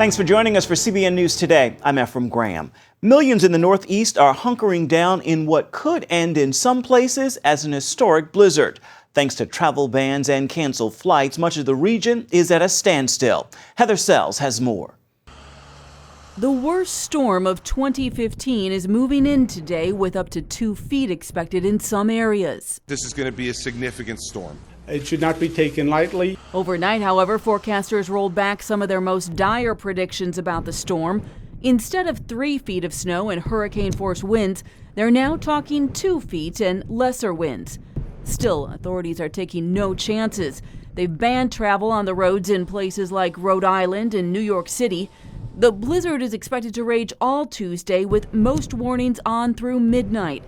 Thanks for joining us for CBN News Today. I'm Ephraim Graham. Millions in the Northeast are hunkering down in what could end in some places as an historic blizzard. Thanks to travel bans and canceled flights, much of the region is at a standstill. Heather Sells has more. The worst storm of 2015 is moving in today with up to 2 feet expected in some areas. This is going to be a significant storm. It should not be taken lightly. Overnight, however, forecasters rolled back some of their most dire predictions about the storm. Instead of 3 feet of snow and hurricane-force winds, they're now talking 2 feet and lesser winds. Still, authorities are taking no chances. They've banned travel on the roads in places like Rhode Island and New York City. The blizzard is expected to rage all Tuesday, with most warnings on through midnight.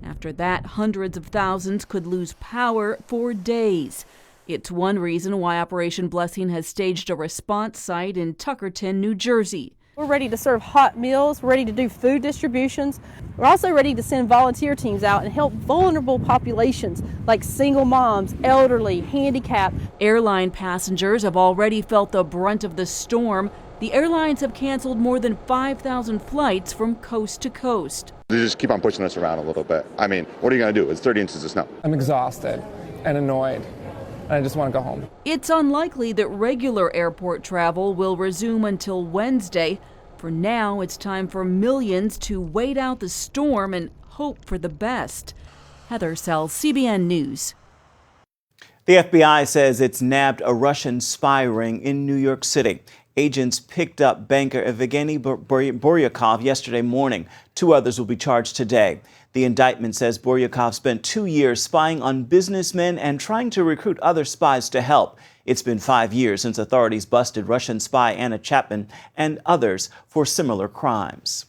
After that, hundreds of thousands could lose power for days. It's one reason why Operation Blessing has staged a response site in Tuckerton, New Jersey. We're ready to serve hot meals, we're ready to do food distributions. We're also ready to send volunteer teams out and help vulnerable populations like single moms, elderly, handicapped. Airline passengers have already felt the brunt of the storm. The airlines have canceled more than 5,000 flights from coast to coast. They just keep on pushing us around a little bit. I mean, what are you going to do? It's 30 inches of snow. I'm exhausted and annoyed, and I just want to go home. It's unlikely that regular airport travel will resume until Wednesday. For now, it's time for millions to wait out the storm and hope for the best. Heather Sells, CBN News. The FBI says it's nabbed a Russian spy ring in New York City. Agents picked up banker Evgeny Buryakov yesterday morning. 2 others will be charged today. The indictment says Buryakov spent 2 years spying on businessmen and trying to recruit other spies to help. It's been 5 years since authorities busted Russian spy Anna Chapman and others for similar crimes.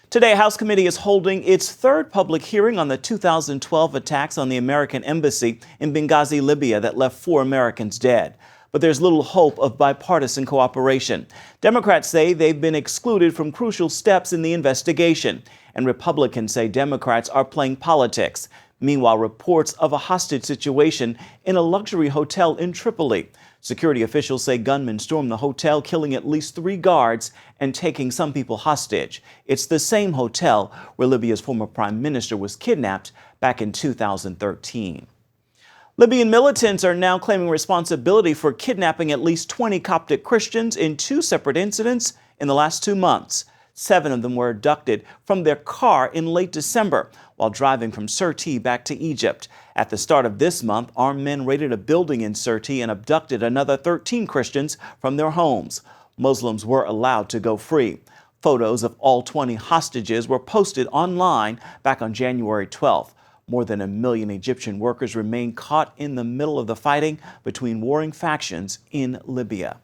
Today, House Committee is holding its 3rd public hearing on the 2012 attacks on the American embassy in Benghazi, Libya, that left 4 Americans dead. But there's little hope of bipartisan cooperation. Democrats say they've been excluded from crucial steps in the investigation, and Republicans say Democrats are playing politics. Meanwhile, reports of a hostage situation in a luxury hotel in Tripoli. Security officials say gunmen stormed the hotel, killing at least 3 guards and taking some people hostage. It's the same hotel where Libya's former prime minister was kidnapped back in 2013. Libyan militants are now claiming responsibility for kidnapping at least 20 Coptic Christians in 2 separate incidents in the last 2 months. 7 of them were abducted from their car in late December while driving from Sirte back to Egypt. At the start of this month, armed men raided a building in Sirte and abducted another 13 Christians from their homes. Muslims were allowed to go free. Photos of all 20 hostages were posted online back on January 12th. More than 1 million Egyptian workers remain caught in the middle of the fighting between warring factions in Libya.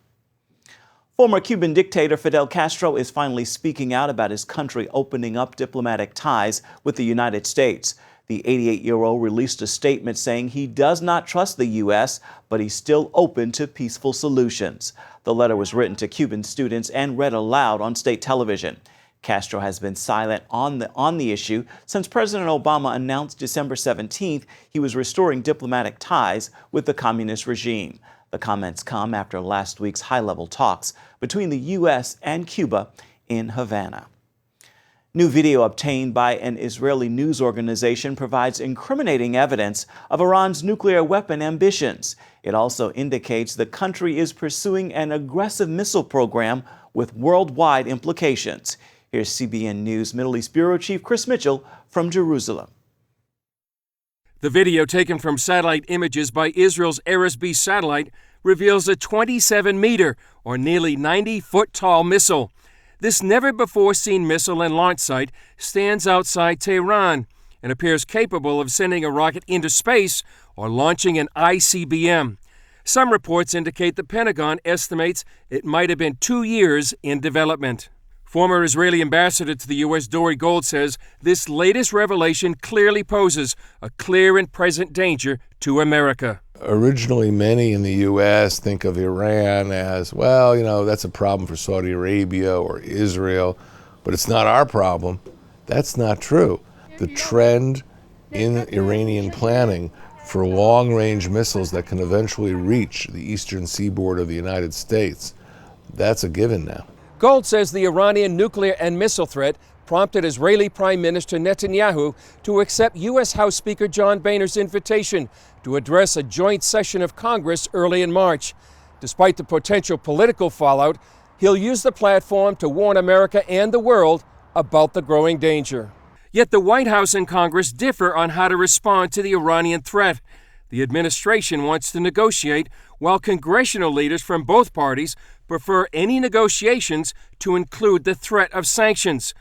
Former Cuban dictator Fidel Castro is finally speaking out about his country opening up diplomatic ties with the United States. The 88-year-old released a statement saying he does not trust the U.S., but he's still open to peaceful solutions. The letter was written to Cuban students and read aloud on state television. Castro has been silent on the issue since President Obama announced December 17th he was restoring diplomatic ties with the communist regime. The comments come after last week's high-level talks between the U.S. and Cuba in Havana. New video obtained by an Israeli news organization provides incriminating evidence of Iran's nuclear weapon ambitions. It also indicates the country is pursuing an aggressive missile program with worldwide implications. Here's CBN News Middle East Bureau Chief Chris Mitchell from Jerusalem. The video taken from satellite images by Israel's Eresby satellite reveals a 27-meter or nearly 90-foot tall missile. This never-before-seen missile and launch site stands outside Tehran and appears capable of sending a rocket into space or launching an ICBM. Some reports indicate the Pentagon estimates it might have been 2 years in development. Former Israeli ambassador to the U.S. Dory Gold says this latest revelation clearly poses a clear and present danger to America. Originally, many in the U.S. think of Iran as, well, that's a problem for Saudi Arabia or Israel, but it's not our problem. That's not true. The trend in Iranian planning for long-range missiles that can eventually reach the eastern seaboard of the United States, that's a given now. Gold says the Iranian nuclear and missile threat prompted Israeli Prime Minister Netanyahu to accept U.S. House Speaker John Boehner's invitation to address a joint session of Congress early in March. Despite the potential political fallout, he'll use the platform to warn America and the world about the growing danger. Yet the White House and Congress differ on how to respond to the Iranian threat. The administration wants to negotiate, while congressional leaders from both parties prefer any negotiations to include the threat of sanctions.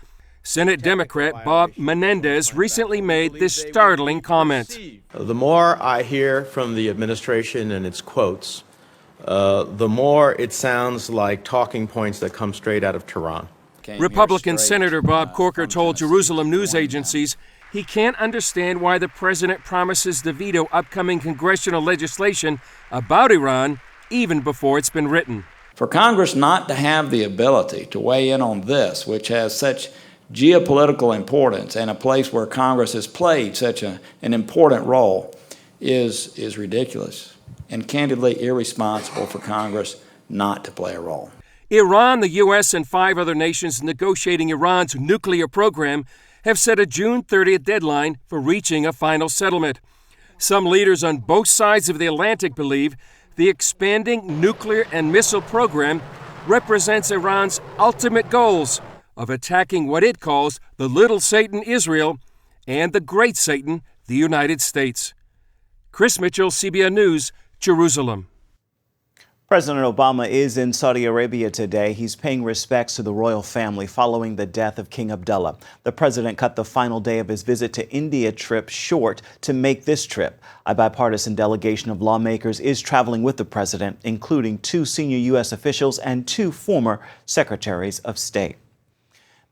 Senate Democrat Bob Menendez recently made this startling comment. The more I hear from the administration and its quotes, the more it sounds like talking points that come straight out of Tehran. Republican Senator Bob Corker told Jerusalem news agencies he can't understand why the president promises to veto upcoming congressional legislation about Iran even before it's been written. For Congress not to have the ability to weigh in on this, which has such geopolitical importance and a place where Congress has played such an important role, is ridiculous and candidly irresponsible for Congress not to play a role. Iran, the U.S., and 5 other nations negotiating Iran's nuclear program have set a June 30th deadline for reaching a final settlement. Some leaders on both sides of the Atlantic believe the expanding nuclear and missile program represents Iran's ultimate goals of attacking what it calls the little Satan, Israel, and the great Satan, the United States. Chris Mitchell, CBN News, Jerusalem. President Obama is in Saudi Arabia today. He's paying respects to the royal family following the death of King Abdullah. The president cut the final day of his visit to India trip short to make this trip. A bipartisan delegation of lawmakers is traveling with the president, including 2 senior U.S. officials and 2 former secretaries of state.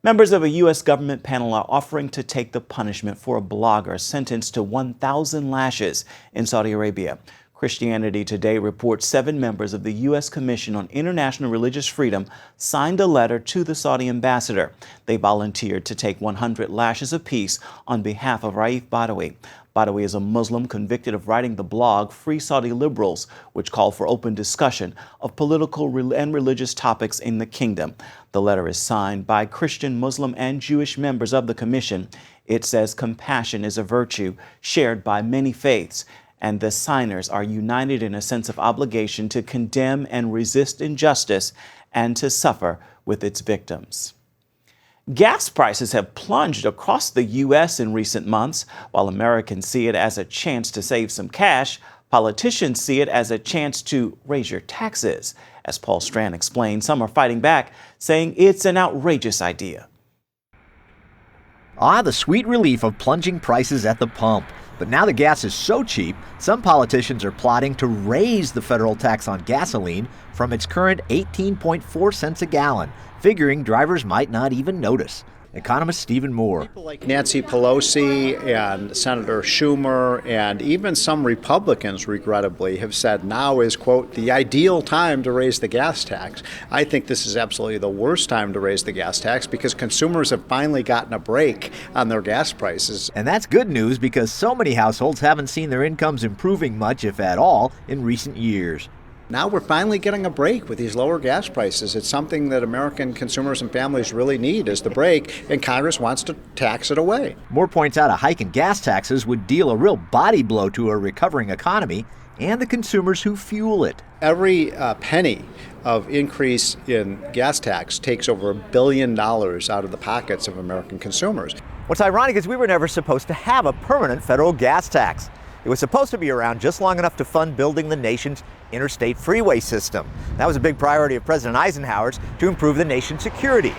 Members of a U.S. government panel are offering to take the punishment for a blogger sentenced to 1,000 lashes in Saudi Arabia. Christianity Today reports 7 members of the U.S. Commission on International Religious Freedom signed a letter to the Saudi ambassador. They volunteered to take 100 lashes apiece on behalf of Raif Badawi. Badawi is a Muslim convicted of writing the blog Free Saudi Liberals, which called for open discussion of political and religious topics in the kingdom. The letter is signed by Christian, Muslim, and Jewish members of the commission. It says compassion is a virtue shared by many faiths, and the signers are united in a sense of obligation to condemn and resist injustice and to suffer with its victims. Gas prices have plunged across the U.S. in recent months. While Americans see it as a chance to save some cash, politicians see it as a chance to raise your taxes. As Paul Strand explained, some are fighting back, saying it's an outrageous idea. The sweet relief of plunging prices at the pump. But now the gas is so cheap, some politicians are plotting to raise the federal tax on gasoline from its current 18.4 cents a gallon, figuring drivers might not even notice. Economist Stephen Moore. People like Nancy Pelosi and Senator Schumer and even some Republicans, regrettably, have said now is, quote, the ideal time to raise the gas tax. I think this is absolutely the worst time to raise the gas tax because consumers have finally gotten a break on their gas prices. And that's good news because so many households haven't seen their incomes improving much, if at all, in recent years. Now we're finally getting a break with these lower gas prices. It's something that American consumers and families really need is the break, and Congress wants to tax it away. Moore points out a hike in gas taxes would deal a real body blow to a recovering economy and the consumers who fuel it. Every penny of increase in gas tax takes over $1 billion out of the pockets of American consumers. What's ironic is we were never supposed to have a permanent federal gas tax. It was supposed to be around just long enough to fund building the nation's interstate freeway system. That was a big priority of President Eisenhower's to improve the nation's security.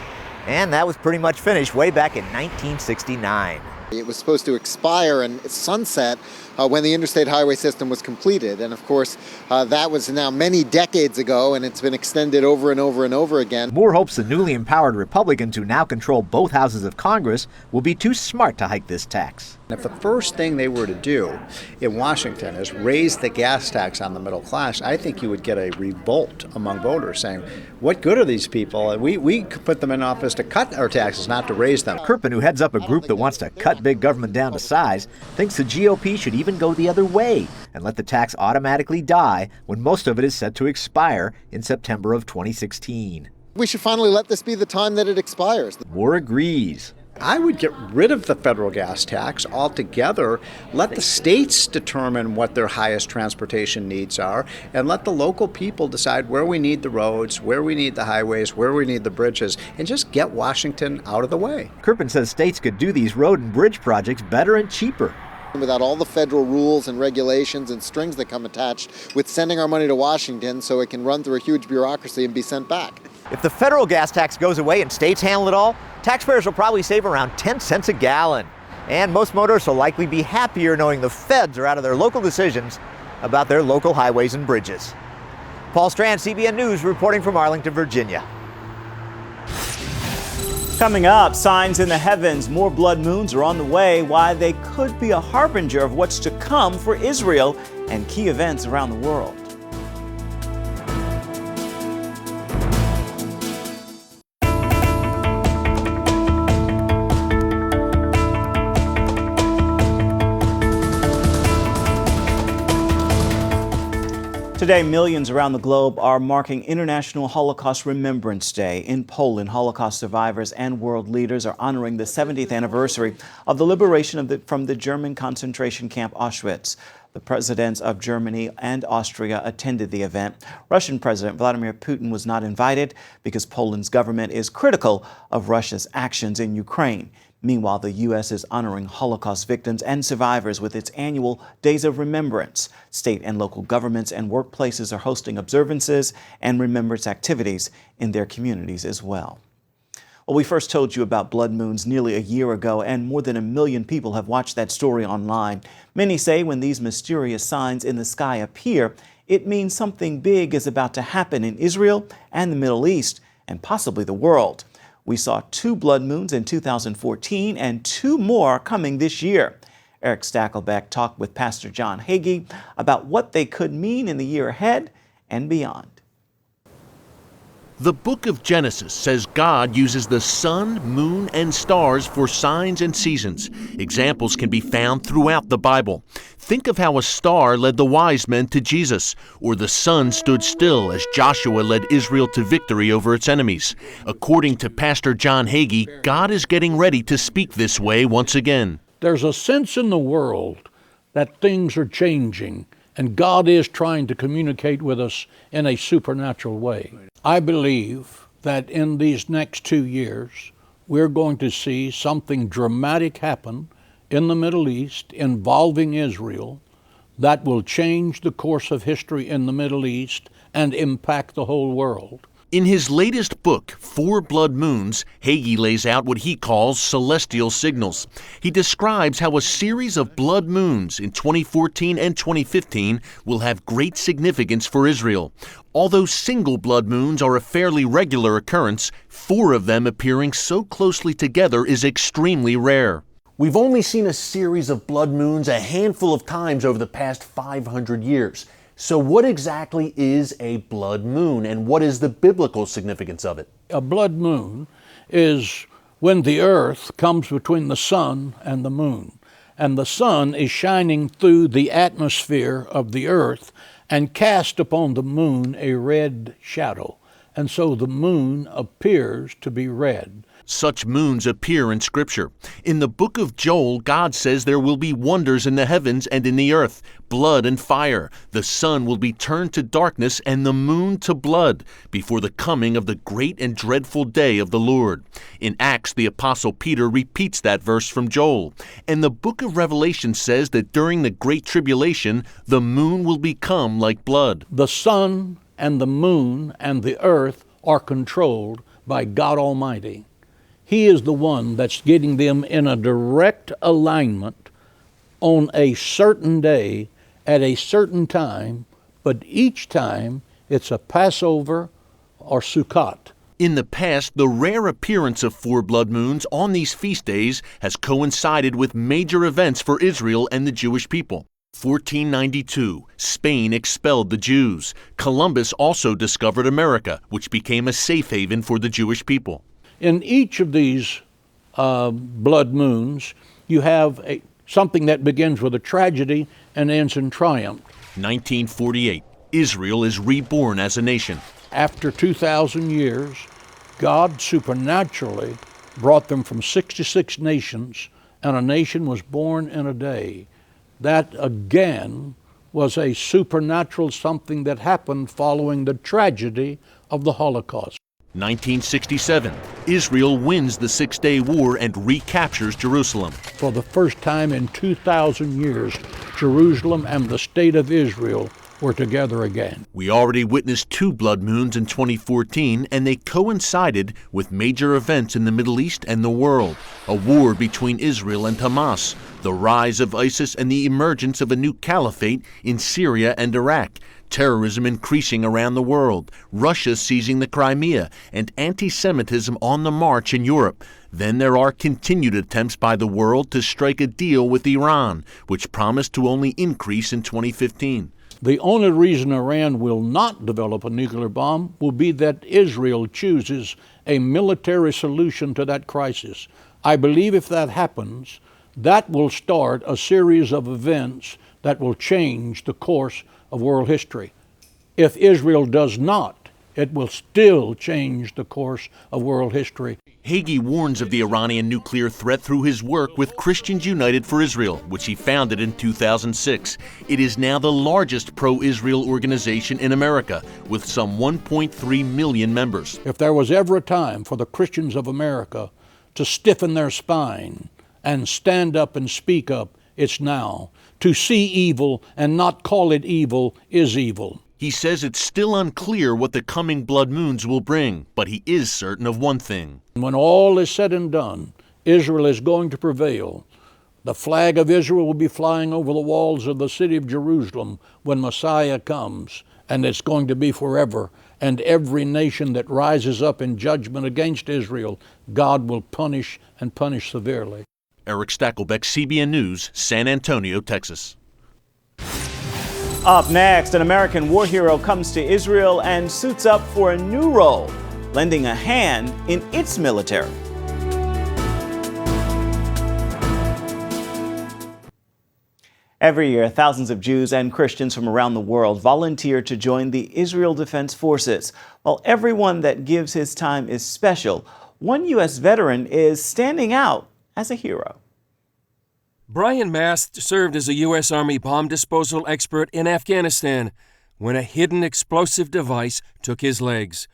And that was pretty much finished way back in 1969. It was supposed to expire and sunset when the interstate highway system was completed. And of course, that was now many decades ago, and it's been extended over and over and over again. Moore hopes the newly empowered Republicans who now control both houses of Congress will be too smart to hike this tax. If the first thing they were to do in Washington is raise the gas tax on the middle class, I think you would get a revolt among voters saying, what good are these people? We could put them in office to cut our taxes, not to raise them. Kirpin, who heads up a group that wants to cut big government down to size, thinks the GOP should even go the other way and let the tax automatically die when most of it is set to expire in September of 2016. We should finally let this be the time that it expires. Moore agrees. I would get rid of the federal gas tax altogether, let the states determine what their highest transportation needs are, and let the local people decide where we need the roads, where we need the highways, where we need the bridges, and just get Washington out of the way. Kirpin says states could do these road and bridge projects better and cheaper. Without all the federal rules and regulations and strings that come attached with sending our money to Washington so it can run through a huge bureaucracy and be sent back. If the federal gas tax goes away and states handle it all, taxpayers will probably save around 10 cents a gallon. And most motorists will likely be happier knowing the feds are out of their local decisions about their local highways and bridges. Paul Strand, CBN News, reporting from Arlington, Virginia. Coming up, signs in the heavens. More blood moons are on the way. Why they could be a harbinger of what's to come for Israel and key events around the world. Today, millions around the globe are marking International Holocaust Remembrance Day. In Poland, Holocaust survivors and world leaders are honoring the 70th anniversary of the liberation from the German concentration camp Auschwitz. The presidents of Germany and Austria attended the event. Russian President Vladimir Putin was not invited because Poland's government is critical of Russia's actions in Ukraine. Meanwhile, the U.S. is honoring Holocaust victims and survivors with its annual Days of Remembrance. State and local governments and workplaces are hosting observances and remembrance activities in their communities as well. Well, we first told you about blood moons nearly a year ago, and more than 1 million people have watched that story online. Many say when these mysterious signs in the sky appear, it means something big is about to happen in Israel and the Middle East, and possibly the world. We saw 2 blood moons in 2014 and 2 more coming this year. Eric Stakelbeck talked with Pastor John Hagee about what they could mean in the year ahead and beyond. The book of Genesis says God uses the sun, moon, and stars for signs and seasons. Examples can be found throughout the Bible. Think of how a star led the wise men to Jesus, or the sun stood still as Joshua led Israel to victory over its enemies. According to Pastor John Hagee, God is getting ready to speak this way once again. There's a sense in the world that things are changing, and God is trying to communicate with us in a supernatural way. I believe that in these next 2 years, we're going to see something dramatic happen in the Middle East involving Israel that will change the course of history in the Middle East and impact the whole world. In his latest book, 4 Blood Moons, Hagee lays out what he calls celestial signals. He describes how a series of blood moons in 2014 and 2015 will have great significance for Israel. Although single blood moons are a fairly regular occurrence, 4 of them appearing so closely together is extremely rare. We've only seen a series of blood moons a handful of times over the past 500 years. So what exactly is a blood moon, and what is the biblical significance of it? A blood moon is when the earth comes between the sun and the moon, and the sun is shining through the atmosphere of the earth and cast upon the moon a red shadow, and so the moon appears to be red. Such moons appear in Scripture. In the book of Joel, God says there will be wonders in the heavens and in the earth, blood and fire. The sun will be turned to darkness and the moon to blood before the coming of the great and dreadful day of the Lord. In Acts, the Apostle Peter repeats that verse from Joel. And the book of Revelation says that during the Great Tribulation, the moon will become like blood. The sun and the moon and the earth are controlled by God Almighty. He is the one that's getting them in a direct alignment on a certain day at a certain time, but each time it's a Passover or Sukkot. In the past, the rare appearance of 4 blood moons on these feast days has coincided with major events for Israel and the Jewish people. 1492, Spain expelled the Jews. Columbus also discovered America, which became a safe haven for the Jewish people. In each of these blood moons, you have something that begins with a tragedy and ends in triumph. 1948, Israel is reborn as a nation. After 2,000 years, God supernaturally brought them from 66 nations, and a nation was born in a day. That, again, was a supernatural something that happened following the tragedy of the Holocaust. 1967, Israel wins the Six-Day War and recaptures Jerusalem. For the first time in 2,000 years, Jerusalem and the state of Israel were together again. We already witnessed 2 blood moons in 2014, and they coincided with major events in the Middle East and the world. A war between Israel and Hamas, the rise of ISIS and the emergence of a new caliphate in Syria and Iraq, terrorism increasing around the world, Russia seizing the Crimea, and anti-Semitism on the march in Europe. Then there are continued attempts by the world to strike a deal with Iran, which promised to only increase in 2015. The only reason Iran will not develop a nuclear bomb will be that Israel chooses a military solution to that crisis. I believe if that happens, that will start a series of events that will change the course of world history. If Israel does not, it will still change the course of world history. Hagee warns of the Iranian nuclear threat through his work with Christians United for Israel, which he founded in 2006. It is now the largest pro-Israel organization in America, with some 1.3 million members. If there was ever a time for the Christians of America to stiffen their spine and stand up and speak up, it's now. To see evil and not call it evil is evil. He says it's still unclear what the coming blood moons will bring, but he is certain of one thing. When all is said and done, Israel is going to prevail. The flag of Israel will be flying over the walls of the city of Jerusalem when Messiah comes, and it's going to be forever. And every nation that rises up in judgment against Israel, God will punish and punish severely. Eric Stackelbeck, CBN News, San Antonio, Texas. Up next, an American war hero comes to Israel and suits up for a new role, lending a hand in its military. Every year, thousands of Jews and Christians from around the world volunteer to join the Israel Defense Forces. While everyone that gives his time is special, one U.S. veteran is standing out as a hero. Brian Mast served as a U.S. Army bomb disposal expert in Afghanistan when a hidden explosive device took his legs.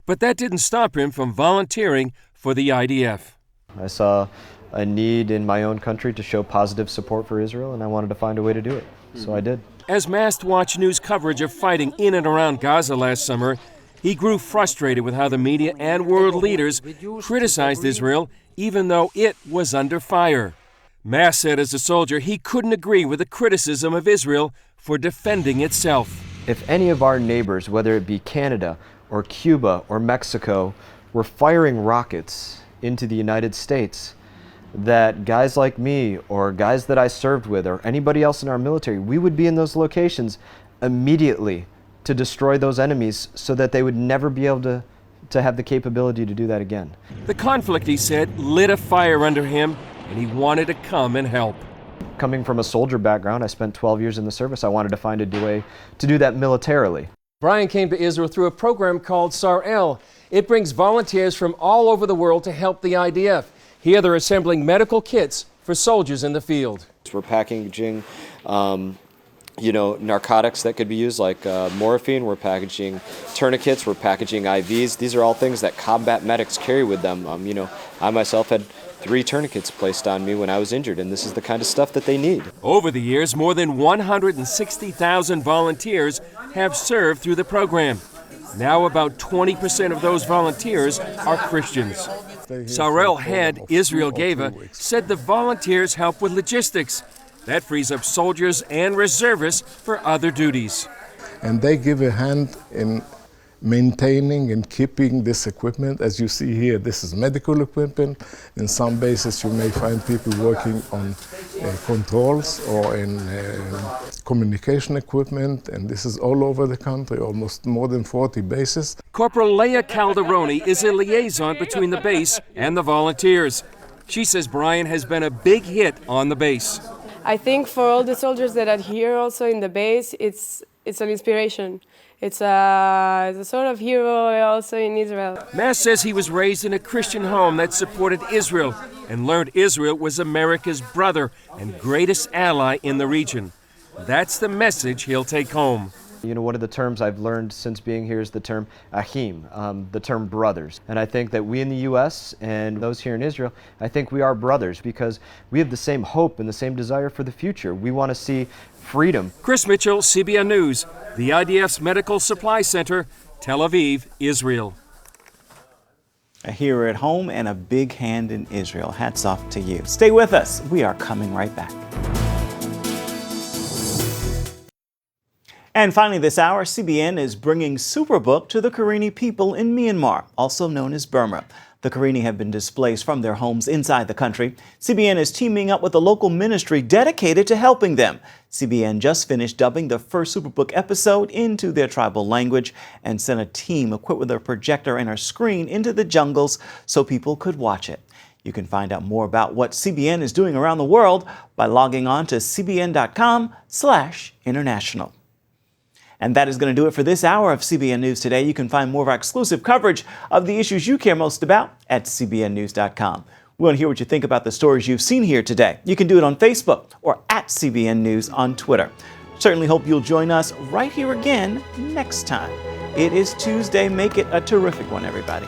But that didn't stop him from volunteering for the IDF. I saw a need in my own country to show positive support for Israel, and I wanted to find a way to do it. So I did. As Mast watched news coverage of fighting in and around Gaza last summer, he grew frustrated with how the media and world leaders criticized Israel, even though it was under fire. Mast said as a soldier he couldn't agree with the criticism of Israel for defending itself. If any of our neighbors, whether it be Canada or Cuba or Mexico, were firing rockets into the United States, that guys like me or guys that I served with or anybody else in our military, we would be in those locations immediately to destroy those enemies so that they would never be able to have the capability to do that again. The conflict, he said, lit a fire under him, and he wanted to come and help. Coming from a soldier background, I spent 12 years in the service. I wanted to find a way to do that militarily. Brian came to Israel through a program called SAR-L. It brings volunteers from all over the world to help the IDF. Here they're assembling medical kits for soldiers in the field. We're packaging narcotics that could be used like morphine. We're packaging tourniquets. We're packaging IVs. These are all things that combat medics carry with them. I myself had 3 tourniquets placed on me when I was injured, and this is the kind of stuff that they need. Over the years, more than 160,000 volunteers have served through the program. Now about 20% of those volunteers are Christians. SAR-L head Israel Gava said the volunteers help with logistics. That frees up soldiers and reservists for other duties. And they give a hand in maintaining and keeping this equipment. As you see here, this is medical equipment. In some bases you may find people working on controls or in communication equipment, and this is all over the country, almost more than 40 bases. Corporal Leah Calderoni is a liaison between the base and the volunteers. She says Brian has been a big hit on the base. I think for all the soldiers that are here also in the base, it's an inspiration. It's a sort of hero also in Israel. Mass says he was raised in a Christian home that supported Israel and learned Israel was America's brother and greatest ally in the region. That's the message he'll take home. You know, one of the terms I've learned since being here is the term ahim, the term brothers. And I think that we in the U.S. and those here in Israel, I think we are brothers because we have the same hope and the same desire for the future. We want to see freedom. Chris Mitchell, CBN News, the IDF's Medical Supply Center, Tel Aviv, Israel. A hero at home and a big hand in Israel. Hats off to you. Stay with us. We are coming right back. And finally this hour, CBN is bringing Superbook to the Karenni people in Myanmar, also known as Burma. The Karenni have been displaced from their homes inside the country. CBN is teaming up with a local ministry dedicated to helping them. CBN just finished dubbing the first Superbook episode into their tribal language and sent a team equipped with a projector and a screen into the jungles so people could watch it. You can find out more about what CBN is doing around the world by logging on to cbn.com/international. And that is going to do it for this hour of CBN News Today. You can find more of our exclusive coverage of the issues you care most about at cbnnews.com. We want to hear what you think about the stories you've seen here today. You can do it on Facebook or at CBN News on Twitter. Certainly hope you'll join us right here again next time. It is Tuesday. Make it a terrific one, everybody.